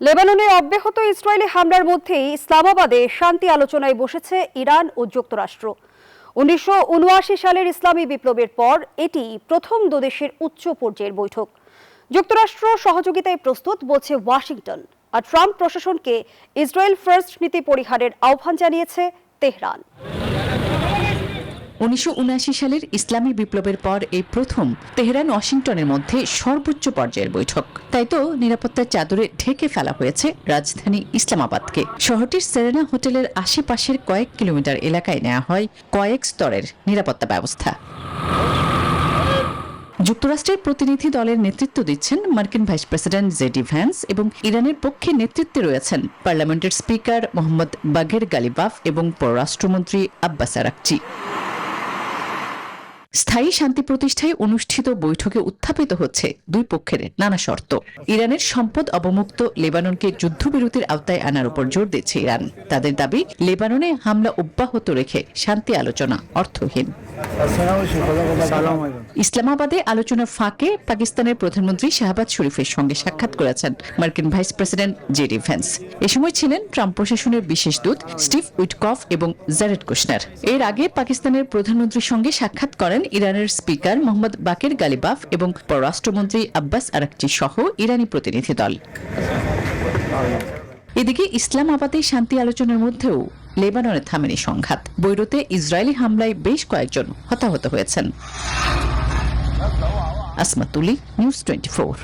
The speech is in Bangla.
লেবাননে অব্যাহত ইসরায়েলি হামলার মধ্যেই ইসলামাবাদে শান্তি আলোচনায় বসেছে ইরান ও যুক্তরাষ্ট্র। ১৯৭৯ সালের ইসলামী বিপ্লবের পর এটি প্রথম দুদেশের উচ্চ পর্যায়ের বৈঠক। যুক্তরাষ্ট্র সহযোগিতায় প্রস্তুত বলছে ওয়াশিংটন, আর ট্রাম্প প্রশাসনকে ইসরায়েল ফার্স্ট নীতি পরিহারের আহ্বান জানিয়েছে তেহরান। ১৯৭৯ সালের ইসলামী বিপ্লবের পর এই প্রথম তেহরান ওয়াশিংটনের মধ্যে সর্বোচ্চ পর্যায়ের বৈঠক। তাই তো নিরাপত্তার চাদরে ঢেকে ফেলা হয়েছে রাজধানী ইসলামাবাদকে। শহরটির সেরেনা হোটেলের আশেপাশের কয়েক কিলোমিটার এলাকায় নেওয়া হয় কয়েক স্তরের নিরাপত্তা ব্যবস্থা। যুক্তরাষ্ট্রের প্রতিনিধি দলের নেতৃত্ব দিচ্ছেন মার্কিন ভাইস প্রেসিডেন্ট জেডি ভ্যান্স এবং ইরানের পক্ষে নেতৃত্বে রয়েছেন পার্লামেন্টের স্পিকার মোহাম্মদ বাঘের গালিবাফ এবং পররাষ্ট্রমন্ত্রী আব্বাস আরাকচি। স্থায়ী শান্তি প্রতিষ্ঠায় অনুষ্ঠিত বৈঠকে উত্থাপিত হচ্ছে দুই পক্ষের নানা শর্ত। ইরানের সম্পদ অবমুক্ত লেবাননকে যুদ্ধবিরতির আওতায় আনার উপর জোর দিচ্ছে ইরান। তাদের দাবি, লেবাননে হামলা অব্যাহত রেখে শান্তি আলোচনা অর্থহীন। ইসলামাবাদে আলোচনার ফাঁকে পাকিস্তানের প্রধানমন্ত্রী শাহবাজ শরীফের সঙ্গে সাক্ষাৎ করেছেন মার্কিন ভাইস প্রেসিডেন্ট জেডি ভ্যান্স। এ সময় ছিলেন ট্রাম্প প্রশাসনের বিশেষ দূত স্টিভ উইটকফ এবং জারেড কুশনার। এর আগে পাকিস্তানের প্রধানমন্ত্রীর সঙ্গে সাক্ষাৎ করেন ইরানের স্পিকার মোহাম্মদ বাকের গালিবাফ এবং পররাষ্ট্রমন্ত্রী আব্বাস আরাকচি সহ ইরানি প্রতিনিধি দল। এদিকে ইসলামাবাদে শান্তি আলোচনার মধ্যেও লেবাননে থামেনি সংঘাত। বৈরুতে ইসরায়েলি হামলায় বেশ কয়েকজন হতাহত হয়েছেন। আসমা তুলি, নিউজ 24।